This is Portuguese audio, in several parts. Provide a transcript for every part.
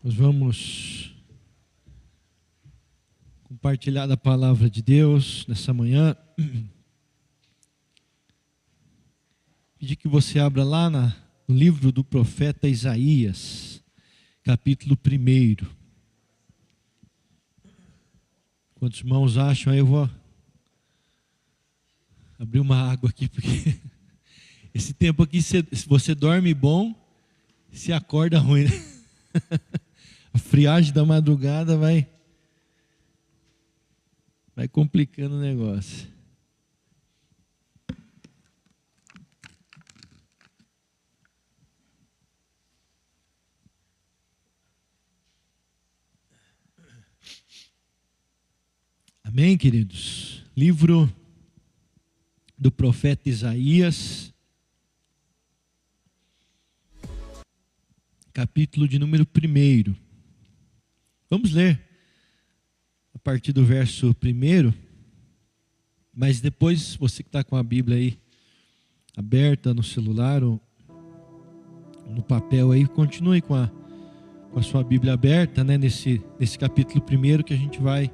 Nós vamos compartilhar da palavra de Deus nessa manhã. Pedir que você abra lá no livro do profeta Isaías, capítulo 1. Quantos irmãos acham? Aí eu vou abrir uma água aqui, porque esse tempo aqui, se você dorme bom, se acorda ruim, né? A friagem da madrugada vai complicando o negócio. Amém, queridos? Livro do profeta Isaías, capítulo de número 1. Vamos ler a partir do verso 1, mas depois, você que está com a Bíblia aí aberta no celular ou no papel aí, continue com a sua Bíblia aberta, né, nesse capítulo 1 que a gente vai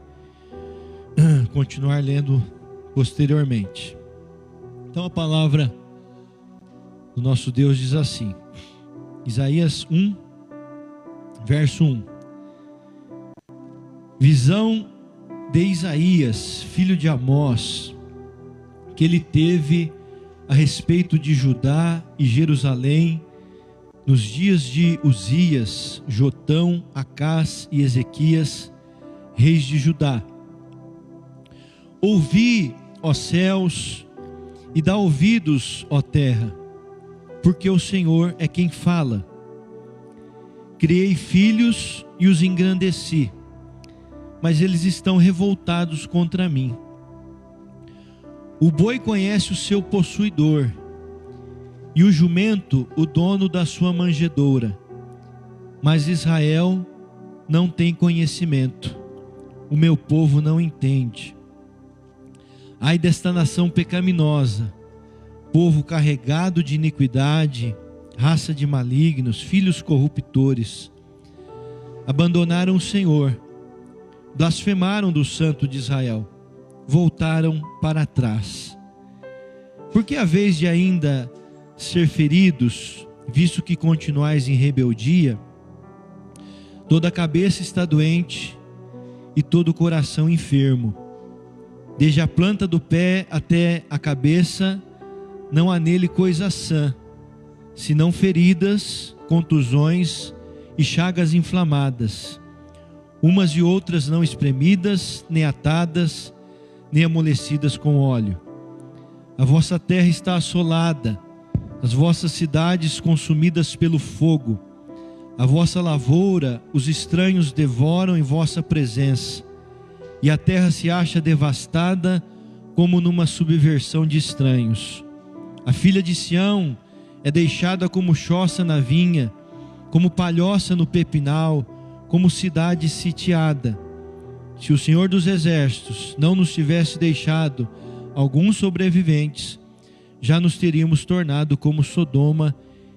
continuar lendo posteriormente. Então a palavra do nosso Deus diz assim, Isaías 1, verso 1. Visão de Isaías, filho de Amós, que ele teve a respeito de Judá e Jerusalém, nos dias de Uzias, Jotão, Acás e Ezequias, reis de Judá. Ouvi, ó céus, e dá ouvidos, ó terra, porque o Senhor é quem fala. Criei filhos e os engrandeci, mas eles estão revoltados contra mim. O boi conhece o seu possuidor, e o jumento o dono da sua manjedoura, mas Israel não tem conhecimento, o meu povo não entende. Ai desta nação pecaminosa, povo carregado de iniquidade, raça de malignos, filhos corruptores. Abandonaram o Senhor, blasfemaram do Santo de Israel, voltaram para trás. Porque a vez de ainda ser feridos, visto que continuais em rebeldia, toda a cabeça está doente e todo o coração enfermo. Desde a planta do pé até a cabeça, não há nele coisa sã, senão feridas, contusões e chagas inflamadas, umas e outras não espremidas, nem atadas, nem amolecidas com óleo. A vossa terra está assolada, as vossas cidades consumidas pelo fogo, a vossa lavoura os estranhos devoram em vossa presença, e a terra se acha devastada como numa subversão de estranhos. A filha de Sião é deixada como choça na vinha, como palhoça no pepinal, como cidade sitiada. Se o Senhor dos Exércitos não nos tivesse deixado alguns sobreviventes, já nos teríamos tornado como Sodoma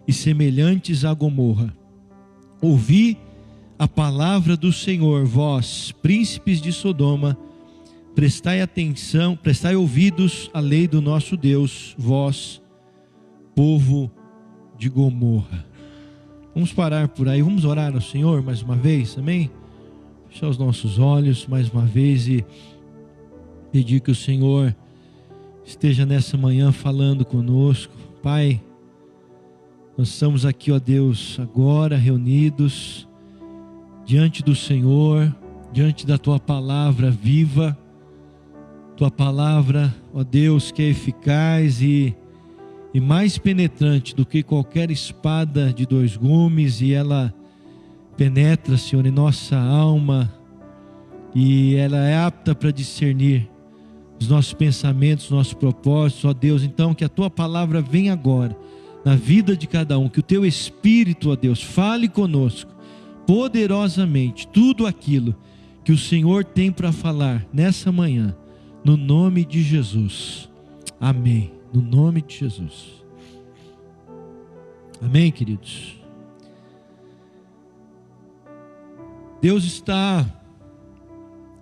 e semelhantes a Gomorra. Ouvi a palavra do Senhor, vós, príncipes de Sodoma, prestai atenção, prestai ouvidos à lei do nosso Deus, vós, povo de Gomorra. Vamos parar por aí, vamos orar ao Senhor mais uma vez, amém? Fechar os nossos olhos mais uma vez e pedir que o Senhor esteja nessa manhã falando conosco. Pai, nós estamos aqui, ó Deus, agora reunidos diante do Senhor, diante da Tua palavra viva, Tua palavra, ó Deus, que é eficaz e mais penetrante do que qualquer espada de 2 gumes, e ela penetra, Senhor, em nossa alma, e ela é apta para discernir os nossos pensamentos, os nossos propósitos, ó Deus. Então que a Tua palavra venha agora na vida de cada um, que o Teu Espírito, ó Deus, fale conosco poderosamente tudo aquilo que o Senhor tem para falar nessa manhã, no nome de Jesus, amém, no nome de Jesus, amém, queridos. Deus está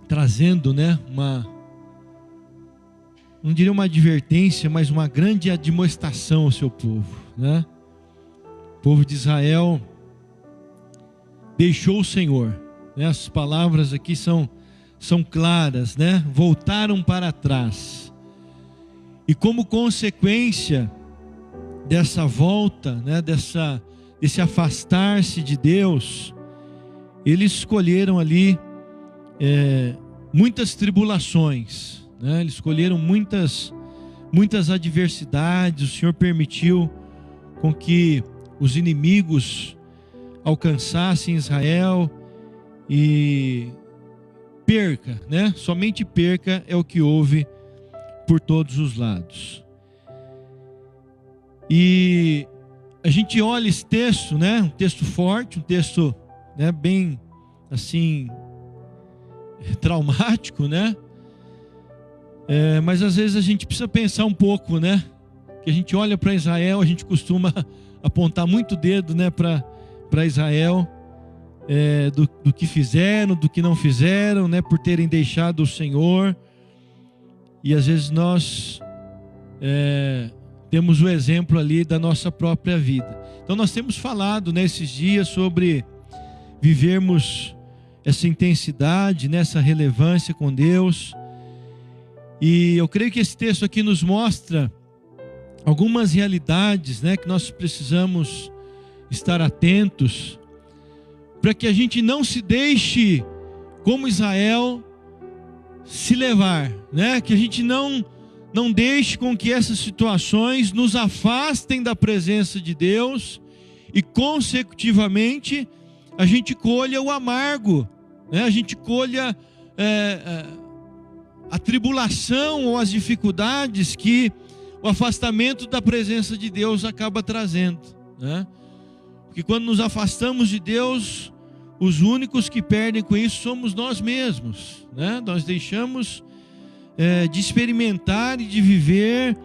trazendo, né, não diria uma advertência, mas uma grande admoestação ao seu povo, né? O povo de Israel deixou o Senhor, né? As palavras aqui são claras, né? Voltaram para trás. E como consequência dessa volta, né, desse afastar-se de Deus, eles escolheram ali muitas tribulações, né? Eles escolheram muitas adversidades. O Senhor permitiu com que os inimigos alcançassem Israel e perca, né? Somente perca é o que houve por todos os lados. E a gente olha esse texto, né? Um texto forte, um texto, né, bem assim traumático, né? Mas às vezes a gente precisa pensar um pouco, né? Que a gente olha para Israel, a gente costuma apontar muito dedo, né, para Israel, do que fizeram, do que não fizeram, né, por terem deixado o Senhor. E às vezes nós temos o exemplo ali da nossa própria vida. Então nós temos falado nesses dias sobre vivermos essa intensidade, nessa relevância com Deus. E eu creio que esse texto aqui nos mostra algumas realidades, né, que nós precisamos estar atentos, para que a gente não se deixe, como Israel, se levar, né? Que a gente não deixe com que essas situações nos afastem da presença de Deus e, consecutivamente, a gente colha o amargo, né? A gente colha a tribulação ou as dificuldades que o afastamento da presença de Deus acaba trazendo, né? Porque quando nos afastamos de Deus, os únicos que perdem com isso somos nós mesmos, né? Nós deixamos de experimentar e de viver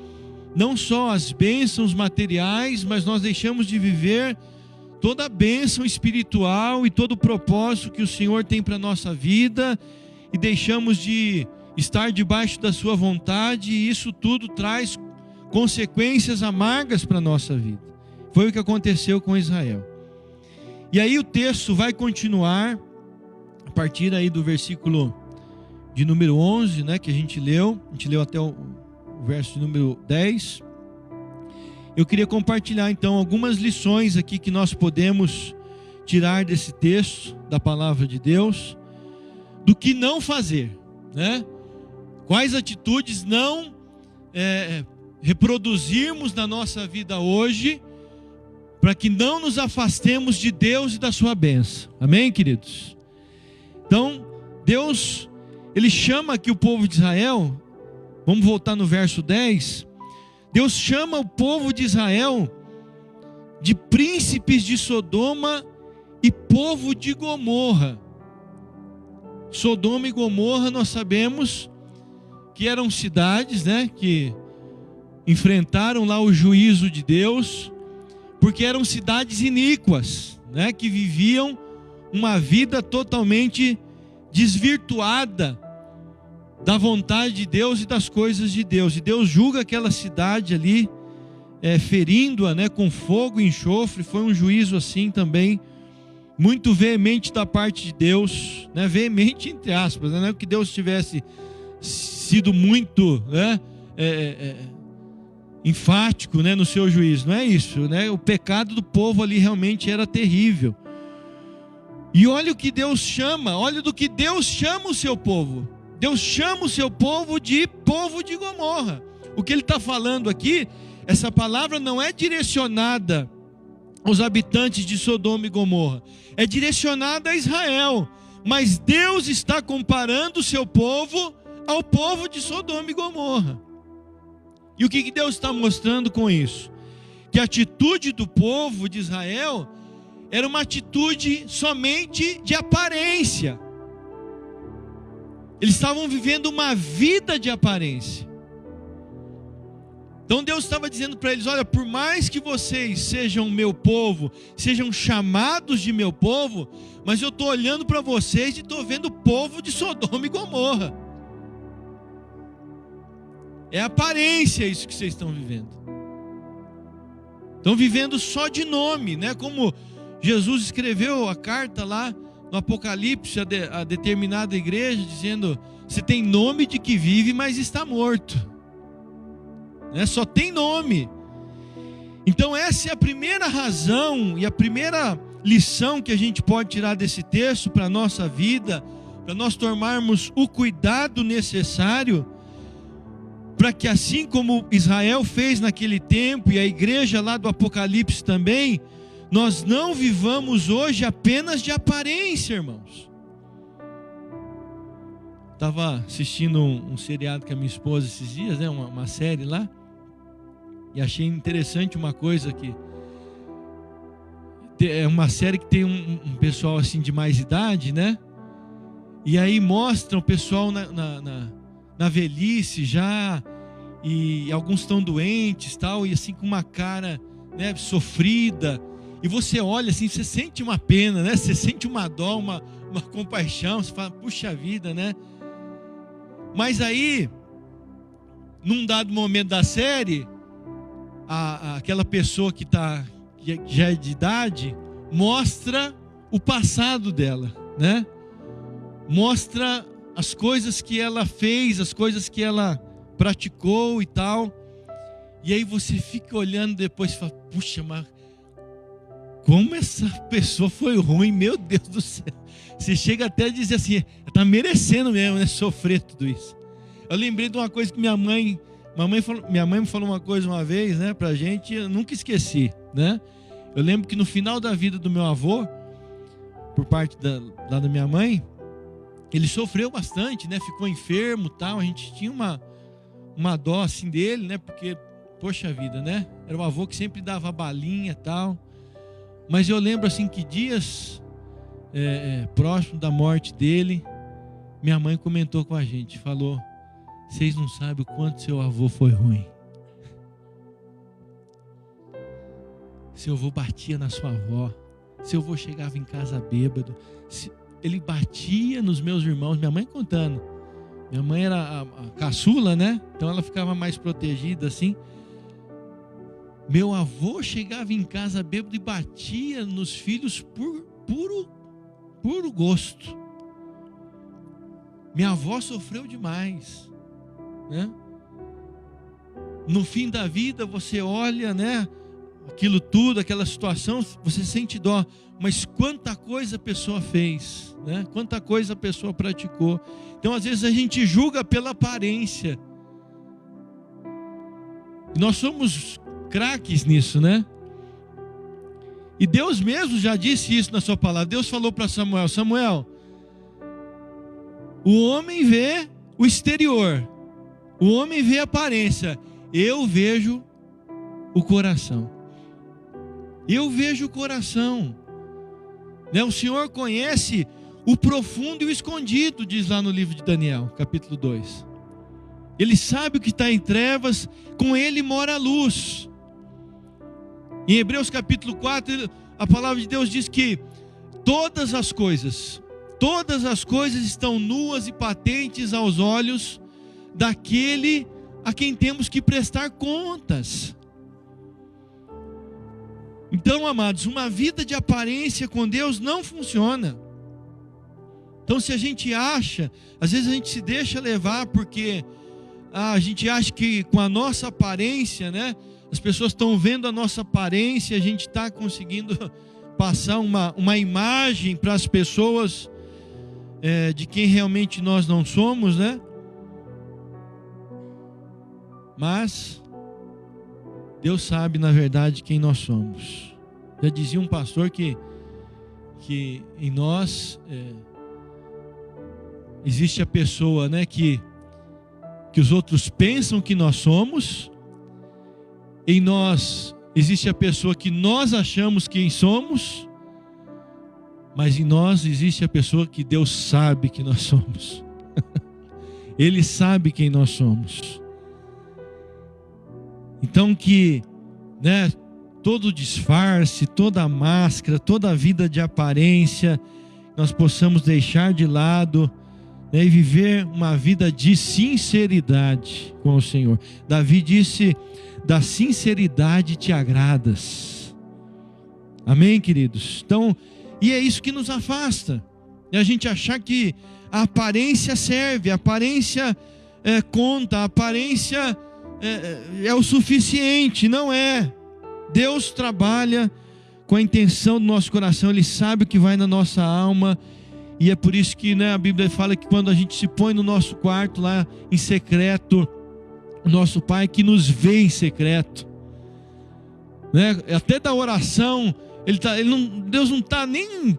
não só as bênçãos materiais, mas nós deixamos de viver toda a bênção espiritual e todo o propósito que o Senhor tem para a nossa vida, e deixamos de estar debaixo da sua vontade, e isso tudo traz consequências amargas para a nossa vida. Foi o que aconteceu com Israel. E aí o texto vai continuar a partir aí do versículo de número 11, né, que a gente leu até o verso de número 10. Eu queria compartilhar então algumas lições aqui que nós podemos tirar desse texto da palavra de Deus, do que não fazer, né? Quais atitudes não reproduzirmos na nossa vida hoje, para que não nos afastemos de Deus e da sua bênção. Amém, queridos? Então, Deus, Ele chama aqui o povo de Israel. Vamos voltar no verso 10. Deus chama o povo de Israel de príncipes de Sodoma e povo de Gomorra. Sodoma e Gomorra, nós sabemos que eram cidades, né, que enfrentaram lá o juízo de Deus, porque eram cidades iníquas, né, que viviam uma vida totalmente desvirtuada da vontade de Deus e das coisas de Deus. E Deus julga aquela cidade ali, ferindo-a, né, com fogo e enxofre. Foi um juízo assim também muito veemente da parte de Deus, né, veemente entre aspas, né, não é que Deus tivesse sido muito, né, enfático, né, no seu juízo, não é isso, né? O pecado do povo ali realmente era terrível. E olha o que Deus chama, olha do que Deus chama o seu povo. Deus chama o seu povo de Gomorra. O que Ele está falando aqui, essa palavra não é direcionada aos habitantes de Sodoma e Gomorra, é direcionada a Israel, mas Deus está comparando o seu povo ao povo de Sodoma e Gomorra. E o que Deus está mostrando com isso? Que a atitude do povo de Israel era uma atitude somente de aparência. Eles estavam vivendo uma vida de aparência. Então Deus estava dizendo para eles: olha, por mais que vocês sejam meu povo, sejam chamados de meu povo, mas eu estou olhando para vocês e estou vendo o povo de Sodoma e Gomorra. É aparência isso que vocês estão vivendo. Estão vivendo só de nome, né? Como Jesus escreveu a carta lá no Apocalipse a determinada igreja, dizendo: você tem nome de que vive, mas está morto, né? Só tem nome. Então essa é a primeira razão e a primeira lição que a gente pode tirar desse texto para a nossa vida, para nós tomarmos o cuidado necessário, para que assim como Israel fez naquele tempo, e a igreja lá do Apocalipse também, nós não vivamos hoje apenas de aparência, irmãos. Estava assistindo um seriado com a minha esposa esses dias, né? Uma série lá, e achei interessante uma coisa que é uma série que tem um pessoal assim de mais idade, né? E aí mostra o pessoal na velhice já, e alguns estão doentes, tal, e assim com uma cara, né, sofrida, e você olha assim, você sente uma pena, né? Você sente uma dó, uma compaixão, você fala: puxa vida, né? Mas aí, num dado momento da série, aquela pessoa que já é de idade mostra o passado dela, né? Mostra as coisas que ela fez, as coisas que ela praticou e tal. E aí você fica olhando depois e fala: puxa, mas como essa pessoa foi ruim, meu Deus do céu. Você chega até a dizer assim: está merecendo mesmo, né, sofrer tudo isso. Eu lembrei de uma coisa que minha mãe me falou uma coisa uma vez, né, pra gente, eu nunca esqueci, né? Eu lembro que no final da vida do meu avô, por parte da minha mãe, ele sofreu bastante, né? Ficou enfermo, tal. A gente tinha uma dó assim dele, né? Porque, poxa vida, né? Era um avô que sempre dava balinha, tal. Mas eu lembro assim que dias próximo da morte dele, minha mãe comentou com a gente, falou: vocês não sabem o quanto seu avô foi ruim. Seu avô batia na sua avó, seu avô chegava em casa bêbado, ele batia nos meus irmãos. Minha mãe contando, minha mãe era a caçula, né? Então ela ficava mais protegida assim. Meu avô chegava em casa bêbado e batia nos filhos por puro gosto. Minha avó sofreu demais, né? No fim da vida você olha, né, aquilo tudo, aquela situação, você sente dó, mas quanta coisa a pessoa fez, né? Quanta coisa a pessoa praticou. Então às vezes a gente julga pela aparência. E nós somos craques nisso, né? E Deus mesmo já disse isso na sua palavra. Deus falou para Samuel: Samuel, o homem vê o exterior, o homem vê a aparência, eu vejo o coração. Eu vejo o coração, né? O Senhor conhece o profundo e o escondido, diz lá no livro de Daniel, capítulo 2. Ele sabe o que está em trevas, com ele mora a luz. Em Hebreus capítulo 4, a palavra de Deus diz que todas as coisas estão nuas e patentes aos olhos daquele a quem temos que prestar contas. Então, amados, uma vida de aparência com Deus não funciona. Então, se a gente acha, às vezes a gente se deixa levar porque a gente acha que com a nossa aparência, né, as pessoas estão vendo a nossa aparência, a gente está conseguindo passar uma imagem para as pessoas de quem realmente nós não somos, né? Mas Deus sabe, na verdade, quem nós somos. Já dizia um pastor que em nós existe a pessoa, né, que os outros pensam que nós somos. Em nós existe a pessoa que nós achamos quem somos, mas em nós existe a pessoa que Deus sabe que nós somos. Ele sabe quem nós somos. Então que, né, todo disfarce, toda máscara, toda vida de aparência, nós possamos deixar de lado, né, e viver uma vida de sinceridade com o Senhor. Davi disse: da sinceridade te agradas. Amém, queridos? Então, e é isso que nos afasta, é a gente achar que a aparência serve, a aparência conta, a aparência é o suficiente. Não é. Deus trabalha com a intenção do nosso coração, Ele sabe o que vai na nossa alma, e é por isso que, né, a Bíblia fala que quando a gente se põe no nosso quarto lá em secreto, o nosso Pai que nos vê em secreto, né, até da oração, Deus não está nem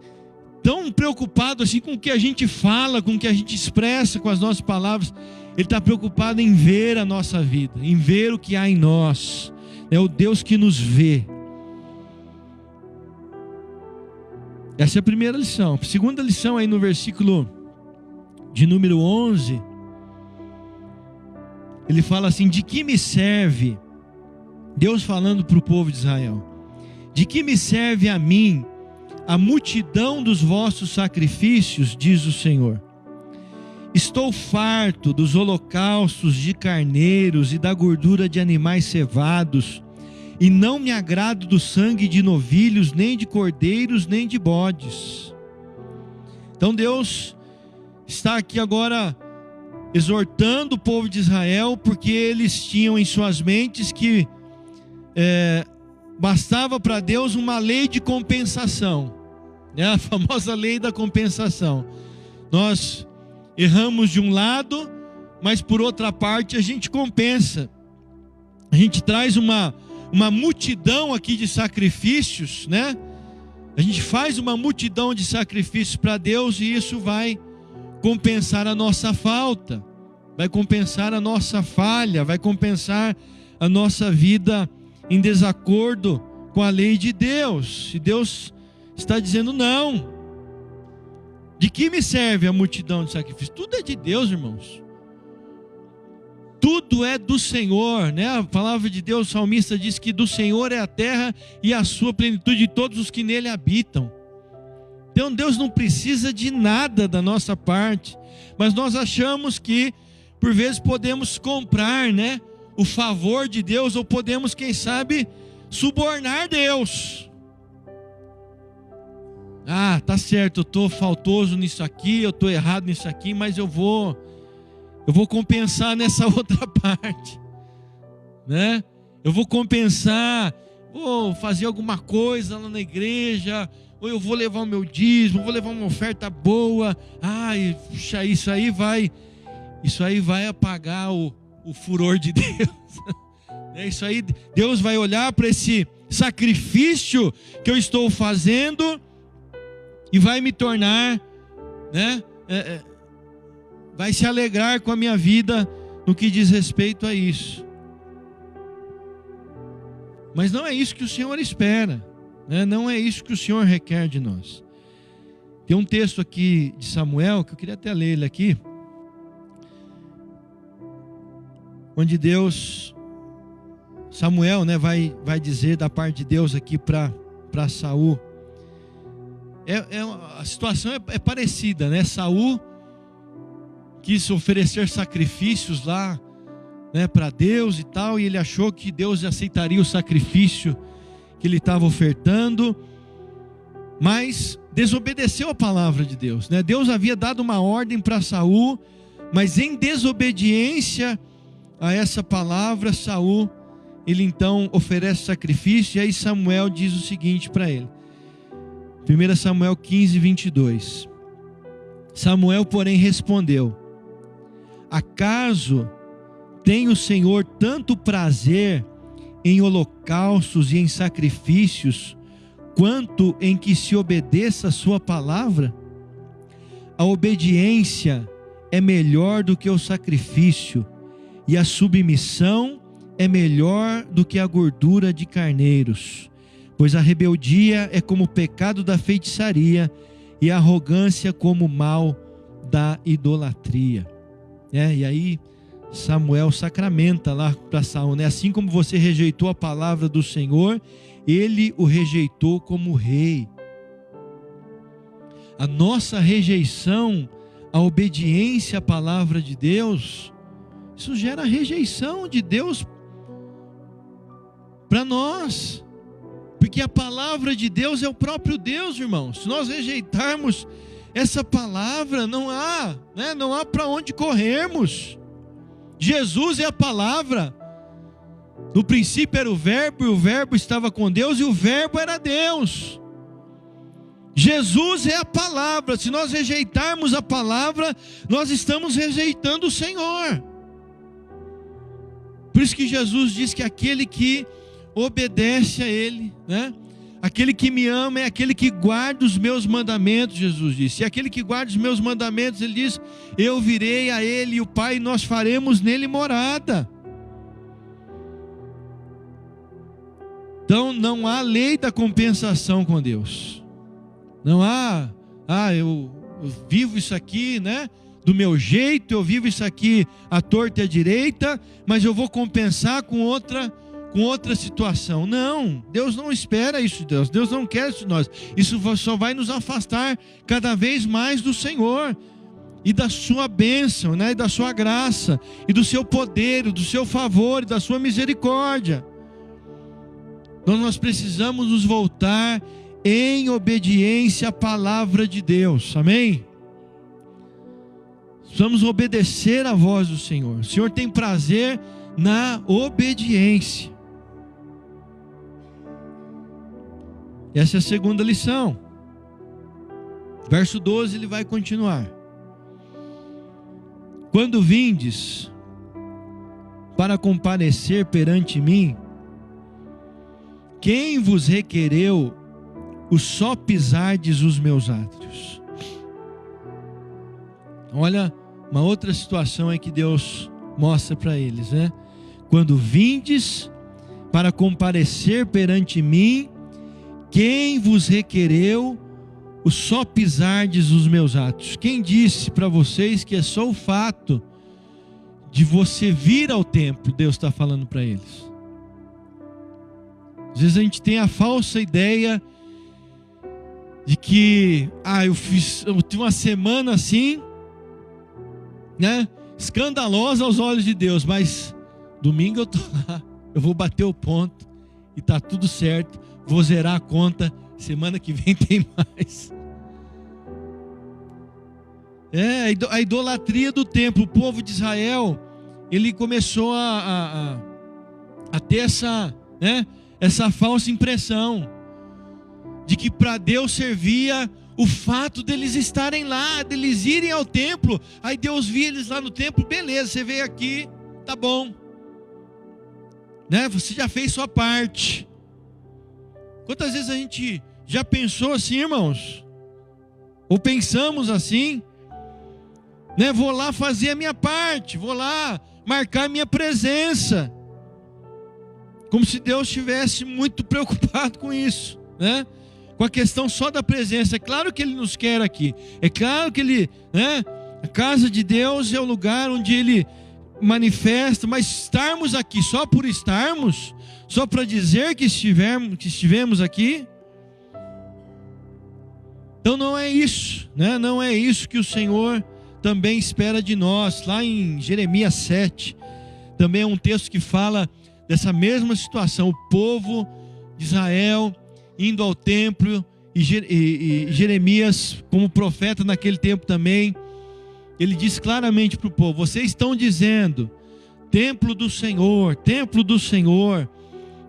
tão preocupado assim com o que a gente fala, com o que a gente expressa com as nossas palavras. Ele está preocupado em ver a nossa vida, em ver o que há em nós. É o Deus que nos vê. Essa é a primeira lição. A segunda lição, aí no versículo de número 11, ele fala assim: de que me serve, Deus falando para o povo de Israel, de que me serve a mim a multidão dos vossos sacrifícios, diz o Senhor. Estou farto dos holocaustos de carneiros e da gordura de animais cevados, e não me agrado do sangue de novilhos, nem de cordeiros, nem de bodes. Então Deus está aqui agora exortando o povo de Israel, porque eles tinham em suas mentes que bastava para Deus uma lei de compensação, né? A famosa lei da compensação. Nós erramos de um lado, mas por outra parte a gente compensa. A gente traz uma multidão aqui de sacrifícios, né? A gente faz uma multidão de sacrifícios para Deus, e isso vai compensar a nossa falta, vai compensar a nossa falha, vai compensar a nossa vida em desacordo com a lei de Deus. E Deus está dizendo: não. De que me serve a multidão de sacrifícios? Tudo é de Deus, irmãos. Tudo é do Senhor, né? A palavra de Deus, o salmista diz que do Senhor é a terra e a sua plenitude, de todos os que nele habitam. Então Deus não precisa de nada da nossa parte, mas nós achamos que por vezes podemos comprar, né, o favor de Deus, ou podemos, quem sabe, subornar Deus. Ah, tá certo, eu estou faltoso nisso aqui, eu estou errado nisso aqui, mas eu vou compensar nessa outra parte, né? Eu vou compensar, vou fazer alguma coisa lá na igreja, ou eu vou levar o meu dízimo, vou levar uma oferta boa. Puxa, isso aí vai apagar o furor de Deus. É isso aí, Deus vai olhar para esse sacrifício que eu estou fazendo e vai me tornar, né? Vai se alegrar com a minha vida no que diz respeito a isso. Mas não é isso que o Senhor espera, né? Não é isso que o Senhor requer de nós. Tem um texto aqui de Samuel, que eu queria até ler ele aqui, onde Samuel, né, vai dizer da parte de Deus aqui para Saul. A situação é parecida, né? Saul quis oferecer sacrifícios lá, né, para Deus e tal, e ele achou que Deus aceitaria o sacrifício que ele estava ofertando, mas desobedeceu a palavra de Deus, né? Deus havia dado uma ordem para Saul, mas em desobediência a essa palavra, Saul, ele então oferece sacrifício. E aí Samuel diz o seguinte para ele, 1 Samuel 15, 22. Samuel, porém, respondeu: acaso tem o Senhor tanto prazer em holocaustos e em sacrifícios, quanto em que se obedeça a sua palavra? A obediência é melhor do que o sacrifício, e a submissão é melhor do que a gordura de carneiros. Pois a rebeldia é como o pecado da feitiçaria, e a arrogância como o mal da idolatria. E aí Samuel sacramenta lá para Saul, né? Assim como você rejeitou a palavra do Senhor, ele o rejeitou como rei. A nossa rejeição à obediência à palavra de Deus, isso gera rejeição de Deus para nós, porque a palavra de Deus é o próprio Deus, irmãos. Se nós rejeitarmos essa palavra, não há para onde corrermos. Jesus é a palavra. No princípio era o verbo, e o verbo estava com Deus, e o verbo era Deus. Jesus é a palavra. Se nós rejeitarmos a palavra, nós estamos rejeitando o Senhor. Por isso que Jesus diz que aquele que obedece a Ele, né? Aquele que me ama é aquele que guarda os meus mandamentos, Jesus disse. E aquele que guarda os meus mandamentos, Ele diz, eu virei a Ele e o Pai, e nós faremos nele morada. Então não há lei da compensação com Deus. Não há, eu vivo isso aqui, né? Do meu jeito, eu vivo isso aqui à torta e à direita, mas eu vou compensar com outra situação. Não, Deus não espera isso de Deus. Deus não quer isso de nós. Isso só vai nos afastar cada vez mais do Senhor e da sua bênção, né? E da sua graça, e do seu poder, do seu favor, e da sua misericórdia. Então nós precisamos nos voltar em obediência à palavra de Deus, amém? Precisamos obedecer à voz do Senhor. O Senhor tem prazer na obediência. Essa é a segunda lição. Verso 12 ele vai continuar. Quando vindes para comparecer perante mim, quem vos requereu o só pisardes os meus átrios? Olha, uma outra situação é que Deus mostra para eles, né? Quando vindes para comparecer perante mim, quem vos requereu o só pisardes os meus átrios? Quem disse para vocês que é só o fato de você vir ao templo? Deus está falando para eles. Às vezes a gente tem a falsa ideia de que eu tive uma semana assim, né, escandalosa aos olhos de Deus, mas domingo eu tô lá, eu vou bater o ponto e tá tudo certo, vou zerar a conta, semana que vem tem mais. A idolatria do templo. O povo de Israel, ele começou a ter essa falsa impressão de que para Deus servia o fato deles estarem lá, deles irem ao templo. Aí Deus via eles lá no templo, beleza, você veio aqui, tá bom, né? Você já fez sua parte. Quantas vezes a gente já pensou assim, irmãos? Ou pensamos assim, né? Vou lá fazer a minha parte, vou lá marcar a minha presença, como se Deus estivesse muito preocupado com isso, né? Com a questão só da presença. É claro que Ele nos quer aqui, é claro que Ele, né? A casa de Deus é o lugar onde Ele manifesta, mas estarmos aqui só por estarmos, só para dizer que estivemos aqui, então não é isso, né? Não é isso que o Senhor também espera de nós. Lá em Jeremias 7, também é um texto que fala dessa mesma situação. O povo de Israel indo ao templo, e Jeremias, como profeta naquele tempo também, ele diz claramente para o povo: vocês estão dizendo, templo do Senhor, templo do Senhor,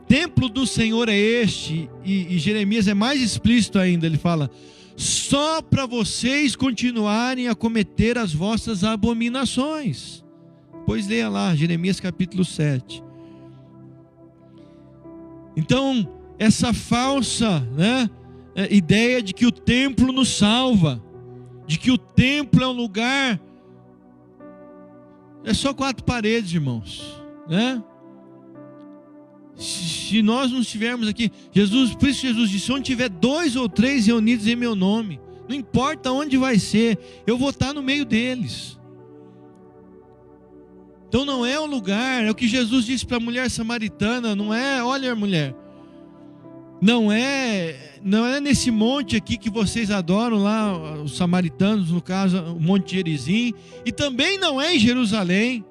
templo do Senhor é este, e Jeremias é mais explícito ainda, ele fala: só para vocês continuarem a cometer as vossas abominações. Pois leia lá, Jeremias capítulo 7. Então, essa falsa, né, ideia de que o templo nos salva, de que o templo é um lugar, é só 4 paredes, irmãos, né? Se nós não estivermos aqui, por isso Jesus disse: onde tiver 2 ou 3 reunidos em meu nome, não importa onde vai ser, eu vou estar no meio deles. Então não é um lugar, é o que Jesus disse para a mulher samaritana, não é, olha mulher, não é nesse monte aqui que vocês adoram lá, os samaritanos, no caso, o Monte Gerizim, e também não é em Jerusalém.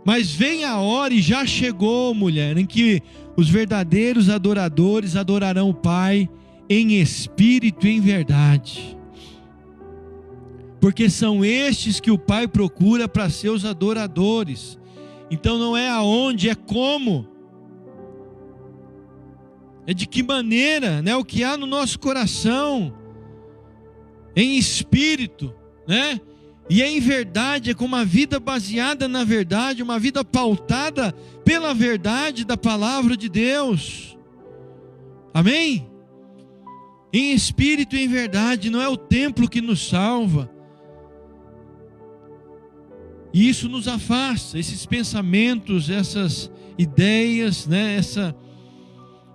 Mas vem a hora, e já chegou, mulher, em que os verdadeiros adoradores adorarão o Pai em espírito e em verdade. Porque são estes que o Pai procura para seus adoradores. Então não é aonde, é como. É de que maneira, né? O que há no nosso coração, em espírito, né? E em verdade, é com uma vida baseada na verdade, uma vida pautada pela verdade da palavra de Deus. Amém? Em espírito e em verdade, não é o templo que nos salva. E isso nos afasta, esses pensamentos, essas ideias, né?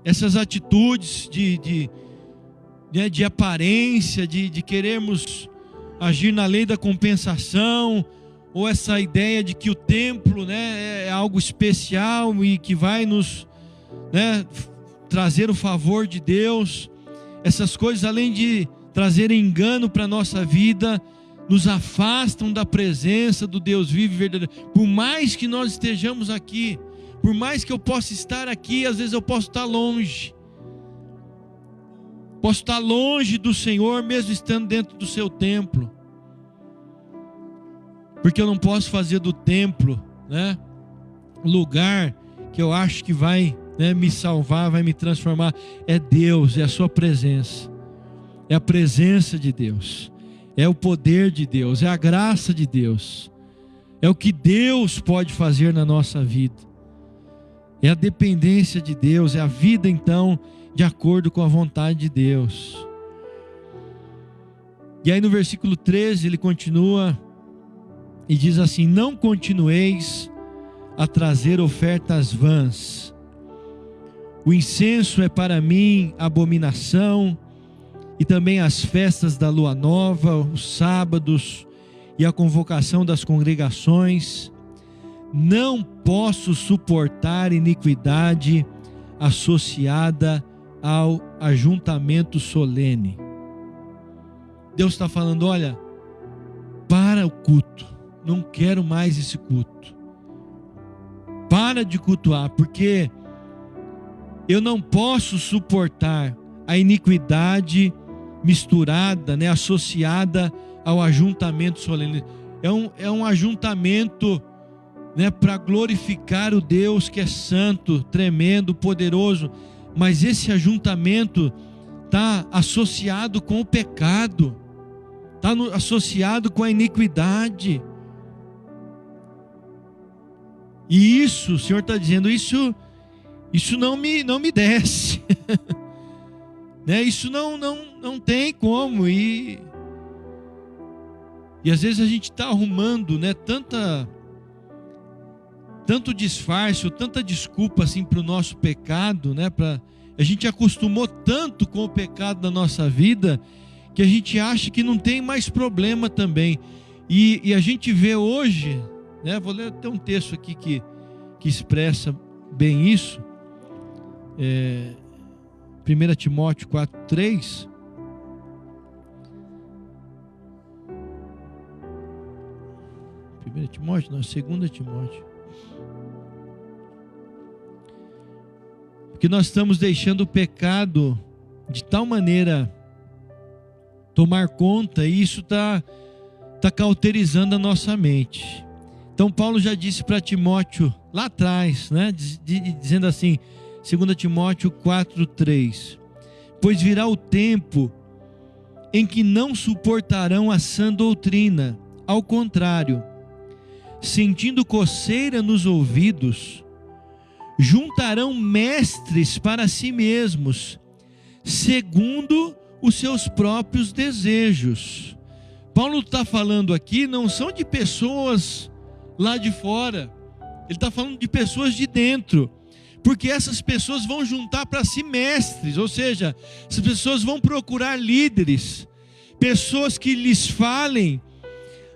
Essas atitudes de aparência, de querermos agir na lei da compensação, ou essa ideia de que o templo, né, é algo especial e que vai nos, né, trazer o favor de Deus. Essas coisas, além de trazer engano para a nossa vida, nos afastam da presença do Deus vivo e verdadeiro. Por mais que nós estejamos aqui, por mais que eu possa estar aqui, às vezes eu posso estar longe. Posso estar longe do Senhor, mesmo estando dentro do seu templo. Porque eu não posso fazer do templo, né, lugar que eu acho que vai, né, me salvar, vai me transformar. É Deus, é a sua presença. É a presença de Deus. É o poder de Deus, é a graça de Deus. É o que Deus pode fazer na nossa vida. É a dependência de Deus, é a vida então de acordo com a vontade de Deus. E aí no versículo 13 ele continua e diz assim: não continueis a trazer ofertas vãs. O incenso é para mim abominação, e também as festas da lua nova, os sábados e a convocação das congregações. Não posso suportar iniquidade associada ao ajuntamento solene. Deus está falando: olha, para o culto, não quero mais esse culto. Para de cultuar, porque eu não posso suportar a iniquidade misturada, né, associada ao ajuntamento solene. É um ajuntamento, né, para glorificar o Deus que é santo, tremendo, poderoso, mas esse ajuntamento está associado com o pecado, está associado com a iniquidade. E isso, o Senhor está dizendo, isso não me desce. Né? Isso não tem como. E às vezes a gente está arrumando, né, tanto disfarce, ou tanta desculpa assim para o nosso pecado, né? A gente acostumou tanto com o pecado da nossa vida, que a gente acha que não tem mais problema também. E a gente vê hoje, né? Vou ler até um texto aqui que expressa bem isso. 1 Timóteo 4:3. Timóteo, não, 2 Timóteo. Porque nós estamos deixando o pecado de tal maneira tomar conta, e isso está cauterizando a nossa mente. Então Paulo já disse para Timóteo lá atrás, né, dizendo assim, 2 Timóteo 4:3: pois virá o tempo em que não suportarão a sã doutrina, ao contrário, sentindo coceira nos ouvidos, juntarão mestres para si mesmos, segundo os seus próprios desejos. Paulo está falando aqui, não são de pessoas lá de fora, ele está falando de pessoas de dentro, porque essas pessoas vão juntar para si mestres, ou seja, essas pessoas vão procurar líderes, pessoas que lhes falem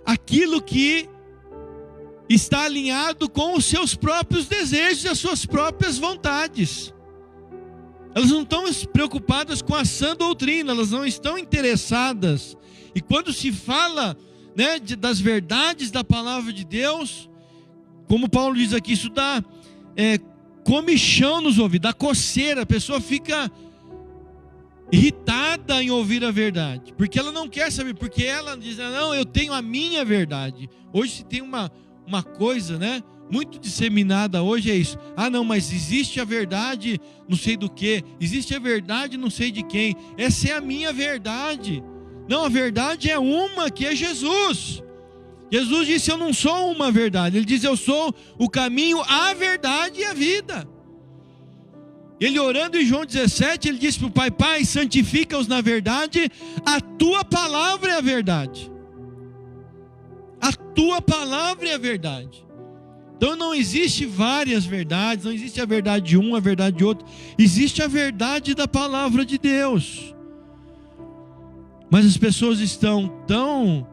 aquilo que está alinhado com os seus próprios desejos e as suas próprias vontades. Elas não estão preocupadas com a sã doutrina, elas não estão interessadas. E quando se fala, né, das verdades da palavra de Deus, como Paulo diz aqui, isso dá comichão nos ouvidos, dá coceira, a pessoa fica irritada em ouvir a verdade, porque ela não quer saber, porque ela diz, não, eu tenho a minha verdade. Hoje se tem uma coisa, né, muito disseminada hoje, é isso. Não, mas existe a verdade não sei do que, existe a verdade não sei de quem, essa é a minha verdade. Não, a verdade é uma, que é Jesus. Jesus disse, eu não sou uma verdade. Ele diz, eu sou o caminho, a verdade e a vida. Ele orando em João 17, ele disse para o Pai, Pai, santifica-os na verdade, a tua palavra é a verdade. A tua palavra é a verdade. Então não existe várias verdades, não existe a verdade de um, a verdade de outro. Existe a verdade da palavra de Deus. Mas as pessoas estão tão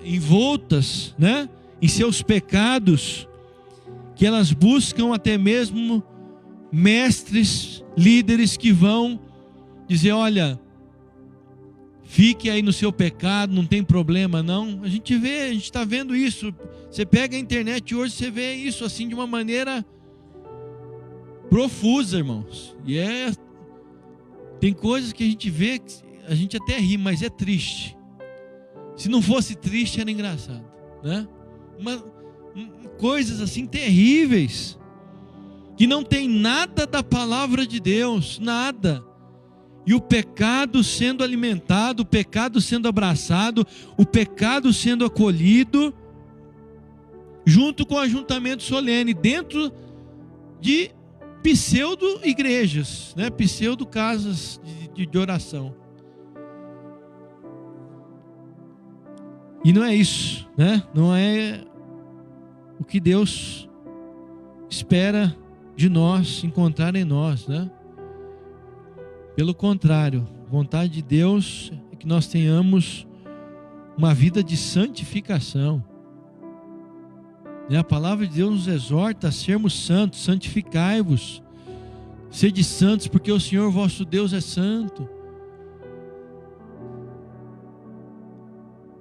envoltas, né, em seus pecados, que elas buscam até mesmo mestres, líderes que vão dizer, olha, fique aí no seu pecado, não tem problema não. A gente está vendo isso. Você pega a internet hoje, você vê isso assim de uma maneira profusa, irmãos. E tem coisas que a gente vê, a gente até ri, mas é triste. Se não fosse triste, era engraçado, né? Coisas assim terríveis, que não tem nada da palavra de Deus, nada. E o pecado sendo alimentado, o pecado sendo abraçado, o pecado sendo acolhido, junto com o ajuntamento solene, dentro de pseudo-igrejas, né? Pseudo-casas de oração. E não é isso, né? Não é o que Deus espera de nós, encontrar em nós, né? Pelo contrário, a vontade de Deus é que nós tenhamos uma vida de santificação. A palavra de Deus nos exorta a sermos santos, santificai-vos, sede santos, porque o Senhor vosso Deus é santo.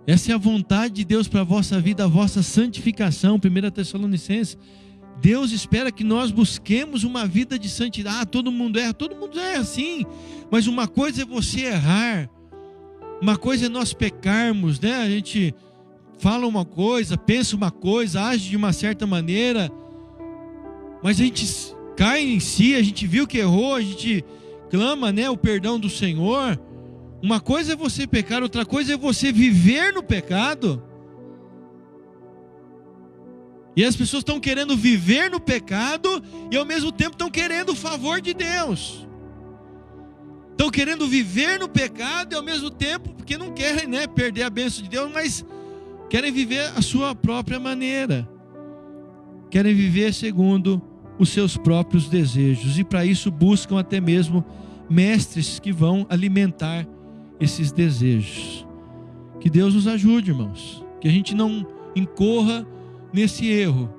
Essa é a vontade de Deus para a vossa vida, a vossa santificação. 1 Tessalonicenses. Deus espera que nós busquemos uma vida de santidade. Todo mundo erra assim. Mas uma coisa é você errar, uma coisa é nós pecarmos, né? A gente fala uma coisa, pensa uma coisa, age de uma certa maneira, mas a gente cai em si, a gente viu que errou, a gente clama, né, o perdão do Senhor. Uma coisa é você pecar, outra coisa é você viver no pecado. E as pessoas estão querendo viver no pecado e ao mesmo tempo estão querendo o favor de Deus. Estão querendo viver no pecado e ao mesmo tempo, porque não querem, né, perder a bênção de Deus, mas querem viver a sua própria maneira. Querem viver segundo os seus próprios desejos. E para isso buscam até mesmo mestres que vão alimentar esses desejos. Que Deus nos ajude, irmãos. Que a gente não incorra nesse erro,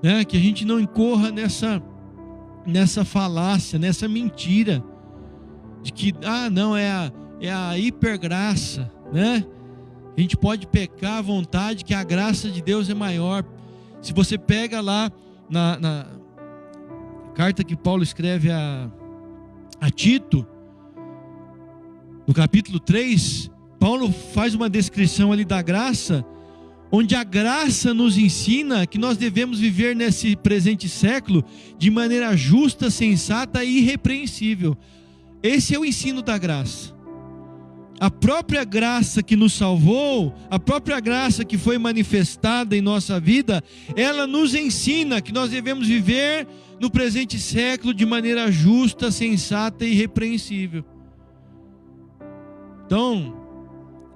né? Que a gente não incorra nessa falácia, nessa mentira de que não é a hipergraça, né? A gente pode pecar à vontade, que a graça de Deus é maior. Se você pega lá na carta que Paulo escreve a Tito, no capítulo 3, Paulo faz uma descrição ali da graça, onde a graça nos ensina que nós devemos viver nesse presente século de maneira justa, sensata e irrepreensível. Esse é o ensino da graça. A própria graça que nos salvou, a própria graça que foi manifestada em nossa vida, ela nos ensina que nós devemos viver no presente século de maneira justa, sensata e irrepreensível. Então,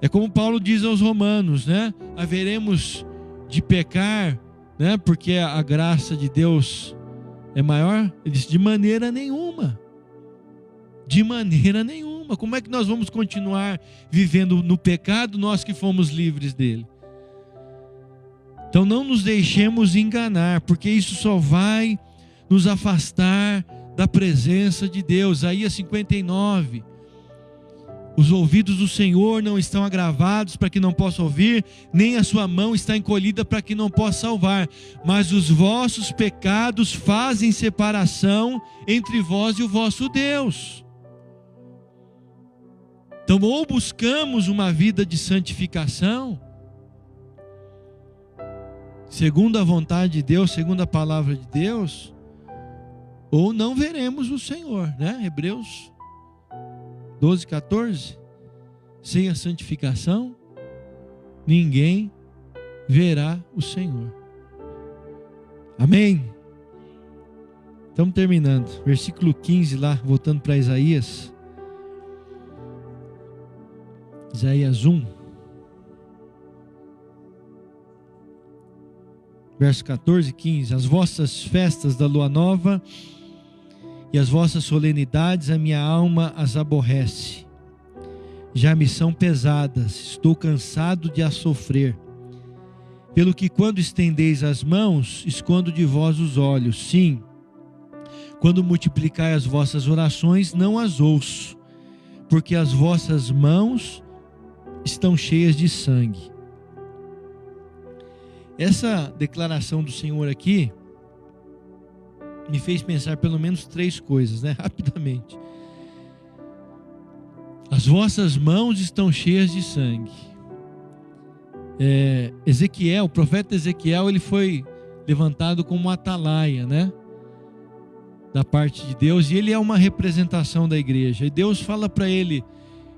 é como Paulo diz aos Romanos, né? Haveremos de pecar, né? Porque a graça de Deus é maior? Ele diz, de maneira nenhuma. De maneira nenhuma. Como é que nós vamos continuar vivendo no pecado, nós que fomos livres dele? Então não nos deixemos enganar, porque isso só vai nos afastar da presença de Deus. Isaías 59. Os ouvidos do Senhor não estão agravados para que não possa ouvir, nem a sua mão está encolhida para que não possa salvar. Mas os vossos pecados fazem separação entre vós e o vosso Deus. Então, ou buscamos uma vida de santificação, segundo a vontade de Deus, segundo a palavra de Deus, ou não veremos o Senhor, né? Hebreus 12, 14, sem a santificação, ninguém verá o Senhor. Amém? Estamos terminando. Versículo 15 lá, voltando para Isaías. Isaías 1. Verso 14 e 15. As vossas festas da lua nova e as vossas solenidades, a minha alma as aborrece. Já me são pesadas, estou cansado de as sofrer. Pelo que quando estendeis as mãos, escondo de vós os olhos. Sim, quando multiplicai as vossas orações, não as ouço, porque as vossas mãos estão cheias de sangue. Essa declaração do Senhor aqui me fez pensar pelo menos 3 coisas, né? Rapidamente. As vossas mãos estão cheias de sangue. Ezequiel, o profeta Ezequiel, ele foi levantado como um atalaia, né? Da parte de Deus, e ele é uma representação da igreja. E Deus fala para ele,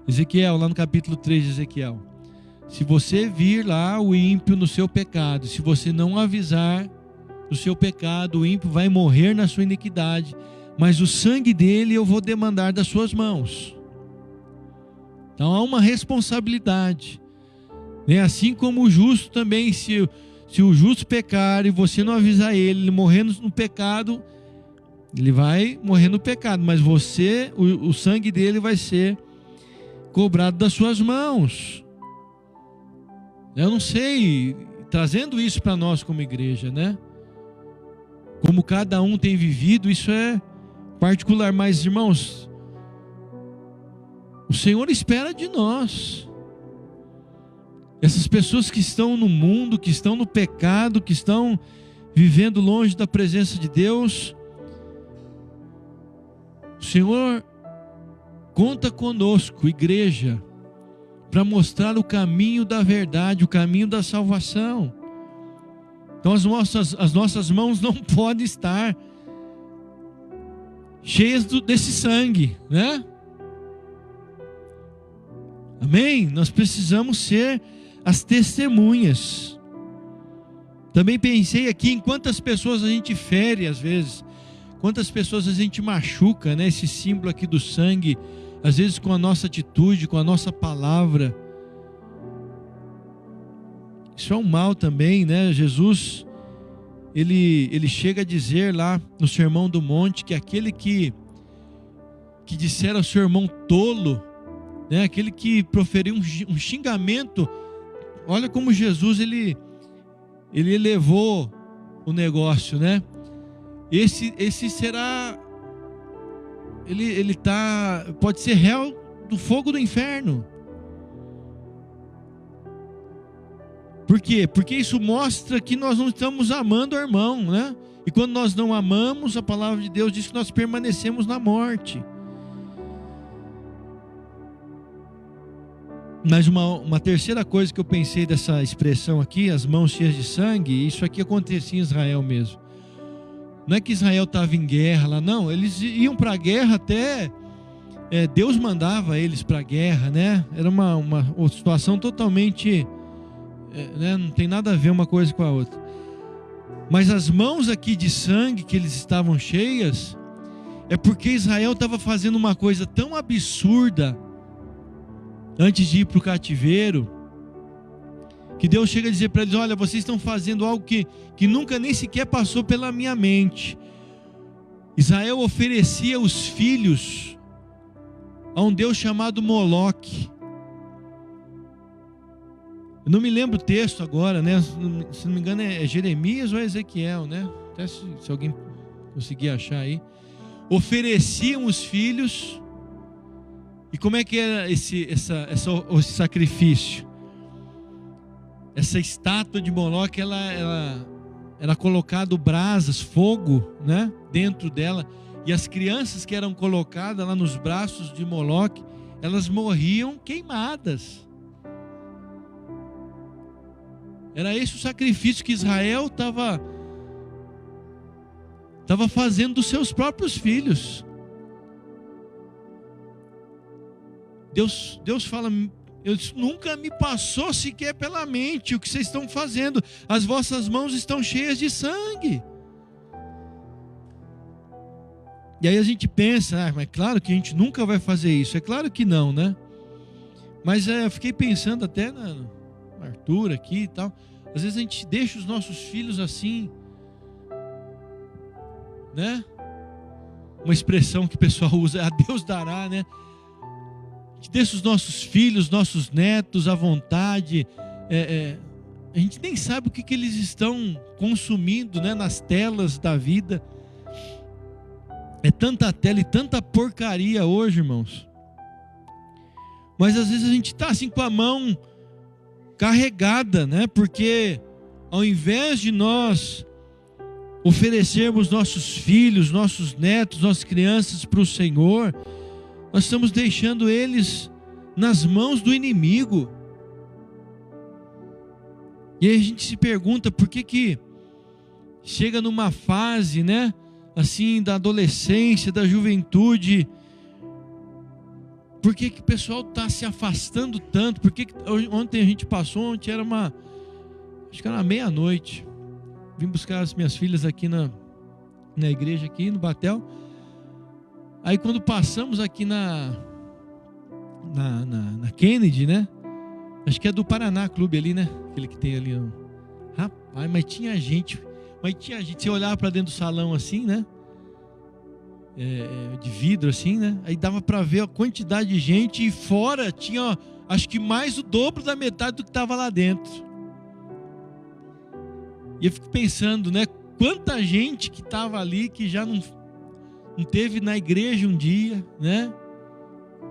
Ezequiel, lá no capítulo 3 de Ezequiel: se você vir lá o ímpio no seu pecado, se você não avisar do seu pecado, o ímpio vai morrer na sua iniquidade, mas o sangue dele eu vou demandar das suas mãos. Então há uma responsabilidade, né? Assim como o justo também, se o justo pecar e você não avisar ele morrer no pecado, ele vai morrer no pecado, mas você, o sangue dele vai ser cobrado das suas mãos. Eu não sei, trazendo isso para nós como igreja, né? Como cada um tem vivido, isso é particular, mas irmãos, o Senhor espera de nós. Essas pessoas que estão no mundo, que estão no pecado, que estão vivendo longe da presença de Deus, o Senhor conta conosco, igreja, para mostrar o caminho da verdade, o caminho da salvação. Então as nossas mãos não podem estar cheias desse sangue, né? Amém? Nós precisamos ser as testemunhas. Também pensei aqui em quantas pessoas a gente fere às vezes, quantas pessoas a gente machuca, né? Esse símbolo aqui do sangue, às vezes com a nossa atitude, com a nossa palavra. Isso é um mal também, né? Jesus, ele chega a dizer lá no Sermão do Monte que aquele que disser ao seu irmão tolo, né? Aquele que proferiu um xingamento, olha como Jesus ele elevou o negócio, né? Esse será, pode ser réu do fogo do inferno. Por quê? Porque isso mostra que nós não estamos amando o irmão, né? E quando nós não amamos, a palavra de Deus diz que nós permanecemos na morte. Mas uma terceira coisa que eu pensei dessa expressão aqui, as mãos cheias de sangue, isso aqui acontecia em Israel mesmo. Não é que Israel estava em guerra lá, não. Eles iam para a guerra até... Deus mandava eles para a guerra, né? Era uma situação totalmente... né? Não tem nada a ver uma coisa com a outra. Mas as mãos aqui de sangue que eles estavam cheias, é porque Israel estava fazendo uma coisa tão absurda antes de ir para o cativeiro, que Deus chega a dizer para eles: olha, vocês estão fazendo algo que nunca nem sequer passou pela minha mente. Israel oferecia os filhos a um Deus chamado Moloque. Eu não me lembro o texto agora, né? Se não me engano é Jeremias ou Ezequiel, né? Até se alguém conseguir achar aí. Ofereciam os filhos. E como é que era esse sacrifício? Essa estátua de Moloque, ela era colocado brasas, fogo, né? Dentro dela. E as crianças que eram colocadas lá nos braços de Moloque, elas morriam queimadas. Era esse o sacrifício que Israel estava fazendo dos seus próprios filhos. Deus fala, nunca me passou sequer pela mente o que vocês estão fazendo. As vossas mãos estão cheias de sangue. E aí a gente pensa, mas claro que a gente nunca vai fazer isso. É claro que não, né? Mas eu fiquei pensando até no Arthur aqui e tal. Às vezes a gente deixa os nossos filhos assim, né? Uma expressão que o pessoal usa, a Deus dará, né? A gente deixa os nossos filhos, nossos netos à vontade. A gente nem sabe o que eles estão consumindo, né? Nas telas da vida. É tanta tela e tanta porcaria hoje, irmãos. Mas às vezes a gente está assim com a mão carregada, né? Porque ao invés de nós oferecermos nossos filhos, nossos netos, nossas crianças para o Senhor, nós estamos deixando eles nas mãos do inimigo. E aí a gente se pergunta por que chega numa fase, né? Assim, da adolescência, da juventude, por que o pessoal está se afastando tanto? Por que ontem a gente passou, ontem era acho que era meia-noite, vim buscar as minhas filhas aqui na igreja, aqui no Batel. Aí quando passamos aqui na Kennedy, né? Acho que é do Paraná Clube ali, né? Aquele que tem ali. Rapaz, mas tinha gente. Você olhava para dentro do salão assim, né? De vidro assim, né? Aí dava para ver a quantidade de gente, e fora tinha, acho que mais o dobro da metade do que estava lá dentro. E eu fico pensando, né? Quanta gente que estava ali que já não teve na igreja um dia, né?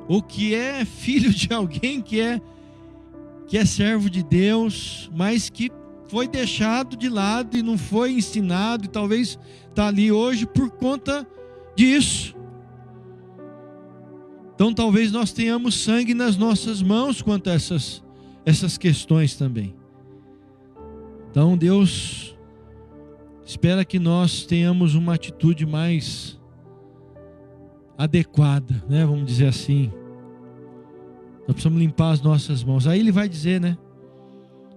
Ou que é filho de alguém que é servo de Deus, mas que foi deixado de lado e não foi ensinado, e talvez está ali hoje por conta disso. Então talvez nós tenhamos sangue nas nossas mãos quanto a essas questões também. Então Deus espera que nós tenhamos uma atitude mais adequada, né? Vamos dizer assim. Nós precisamos limpar as nossas mãos. Aí ele vai dizer, né?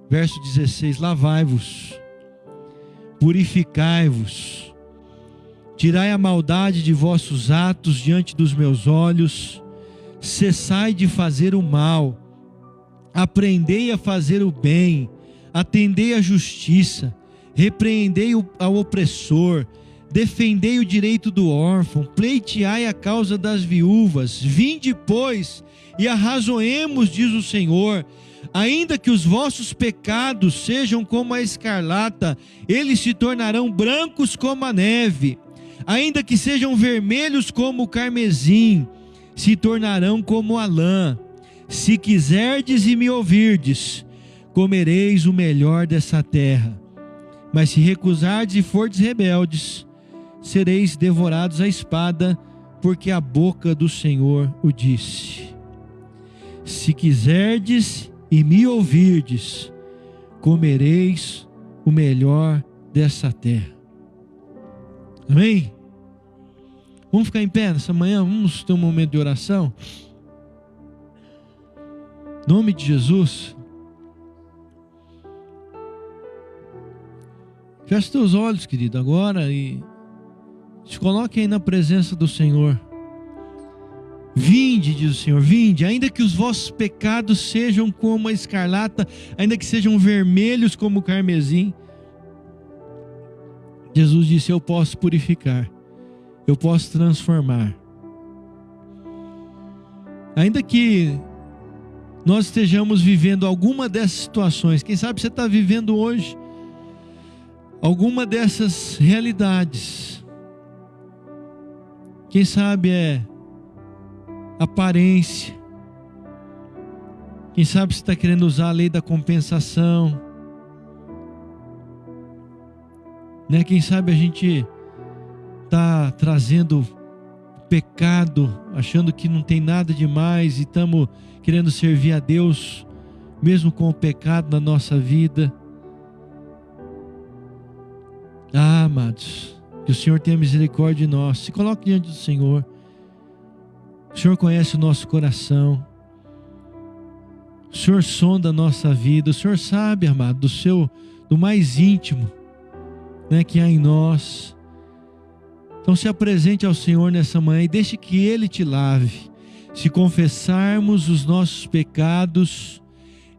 Verso 16: lavai-vos, purificai-vos, tirai a maldade de vossos atos diante dos meus olhos, cessai de fazer o mal, aprendei a fazer o bem, atendei a justiça, repreendei ao opressor, defendei o direito do órfão, pleiteai a causa das viúvas. Vinde, pois, e arrazoemos, diz o Senhor. Ainda que os vossos pecados sejam como a escarlata, eles se tornarão brancos como a neve. Ainda que sejam vermelhos como o carmesim, se tornarão como a lã. Se quiserdes e me ouvirdes, comereis o melhor dessa terra. Mas se recusardes e fordes rebeldes, sereis devorados à espada, porque a boca do Senhor o disse. Se quiserdes e me ouvirdes, comereis o melhor dessa terra. Amém? Vamos ficar em pé nessa manhã? Vamos ter um momento de oração? Em nome de Jesus. Feche teus olhos, querido, agora, e se coloque aí na presença do Senhor. Vinde, diz o Senhor, vinde, ainda que os vossos pecados sejam como a escarlata, ainda que sejam vermelhos como o carmesim. Jesus disse: eu posso purificar, eu posso transformar. Ainda que nós estejamos vivendo alguma dessas situações. Quem sabe você está vivendo hoje alguma dessas realidades. Quem sabe é aparência. Quem sabe você está querendo usar a lei da compensação, né? Quem sabe a gente está trazendo pecado, achando que não tem nada demais e estamos querendo servir a Deus, mesmo com o pecado na nossa vida. Amados, que o Senhor tenha misericórdia de nós. Se coloque diante do Senhor. O Senhor conhece o nosso coração. O Senhor sonda a nossa vida. O Senhor sabe, amado, do mais íntimo, né, que há em nós. Então se apresente ao Senhor nessa manhã e deixe que Ele te lave. Se confessarmos os nossos pecados,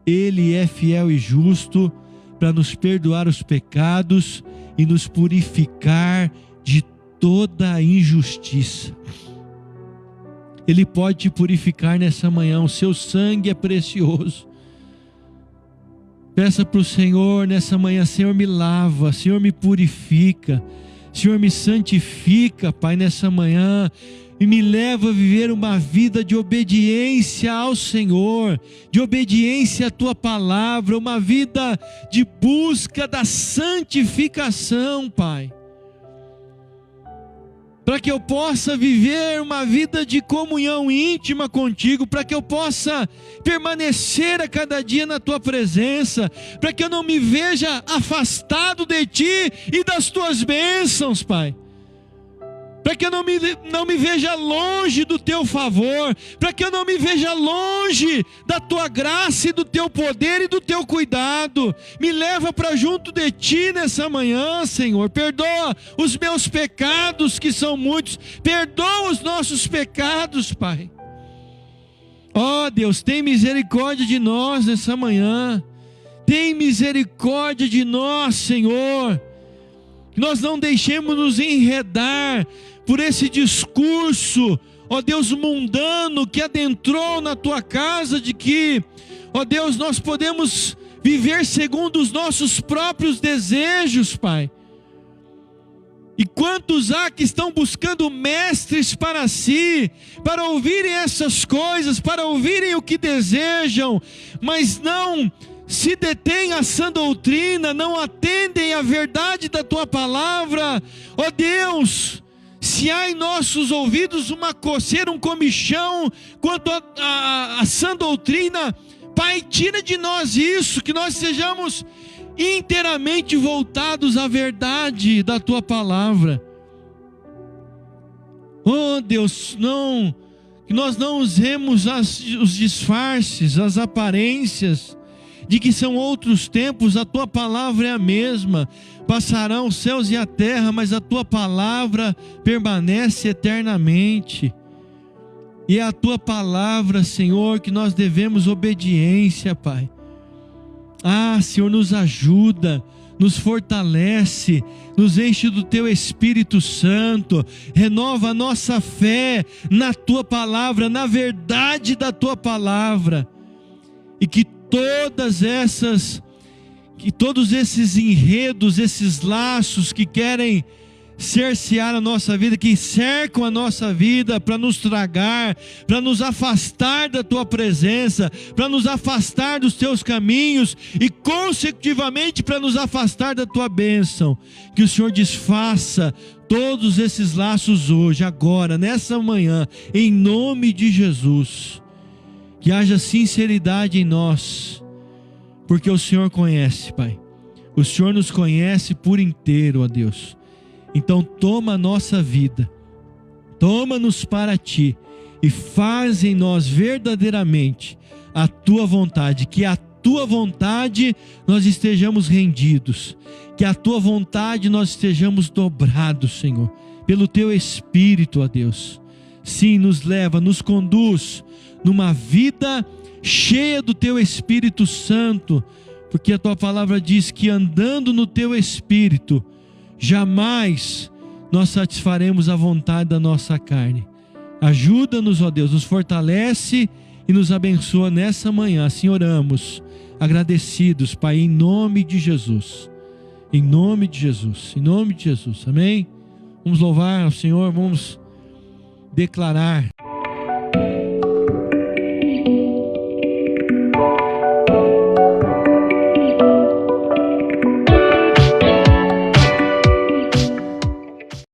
Ele é fiel e justo para nos perdoar os pecados e nos purificar de toda a injustiça. Ele pode te purificar nessa manhã. O seu sangue é precioso. Peça para o Senhor nessa manhã: Senhor, me lava, Senhor, me purifica, Senhor, me santifica, Pai, nessa manhã, e me leva a viver uma vida de obediência ao Senhor, de obediência à Tua palavra, uma vida de busca da santificação, Pai, para que eu possa viver uma vida de comunhão íntima contigo, para que eu possa permanecer a cada dia na Tua presença, para que eu não me veja afastado de Ti e das Tuas bênçãos, Pai, para que eu não me veja longe do Teu favor, para que eu não me veja longe da Tua graça e do Teu poder e do Teu cuidado. Me leva para junto de Ti nessa manhã, Senhor. Perdoa os meus pecados, que são muitos. Perdoa os nossos pecados, Pai. Ó Deus, tem misericórdia de nós nessa manhã. Tem misericórdia de nós, Senhor. Que nós não deixemos nos enredar por esse discurso, ó Deus, mundano que adentrou na Tua casa, de que, ó Deus, nós podemos viver segundo os nossos próprios desejos, Pai. E quantos há que estão buscando mestres para si, para ouvirem essas coisas, para ouvirem o que desejam, mas não se detêm à sã doutrina, não atendem à verdade da Tua palavra. Ó Deus, se há em nossos ouvidos uma coceira, um comichão quanto à sã doutrina, Pai, tira de nós isso, que nós sejamos inteiramente voltados à verdade da Tua palavra. Oh Deus, que nós não usemos os disfarces, as aparências, de que são outros tempos. A Tua palavra é a mesma. Passarão os céus e a terra, mas a Tua palavra permanece eternamente. E é a Tua palavra, Senhor, que nós devemos obediência, Pai. Senhor, nos ajuda, nos fortalece, nos enche do Teu Espírito Santo, renova a nossa fé na Tua palavra, na verdade da Tua palavra, e que todos esses enredos, esses laços que querem cercear a nossa vida, que cercam a nossa vida para nos tragar, para nos afastar da Tua presença, para nos afastar dos Teus caminhos e consecutivamente para nos afastar da Tua bênção, que o Senhor desfaça todos esses laços hoje, agora, nessa manhã, em nome de Jesus. Que haja sinceridade em nós, porque o Senhor conhece, Pai. O Senhor nos conhece por inteiro, ó Deus. Então toma a nossa vida, toma-nos para Ti e faz em nós verdadeiramente a Tua vontade, que a Tua vontade nós estejamos rendidos, que a Tua vontade nós estejamos dobrados, Senhor, pelo Teu Espírito, ó Deus. Sim, nos leva, nos conduz numa vida cheia do Teu Espírito Santo, porque a Tua palavra diz que andando no Teu Espírito, jamais nós satisfaremos a vontade da nossa carne. Ajuda-nos, ó Deus, nos fortalece e nos abençoa nessa manhã. Assim oramos, agradecidos, Pai, em nome de Jesus. Em nome de Jesus, em nome de Jesus, amém? Vamos louvar ao Senhor, vamos declarar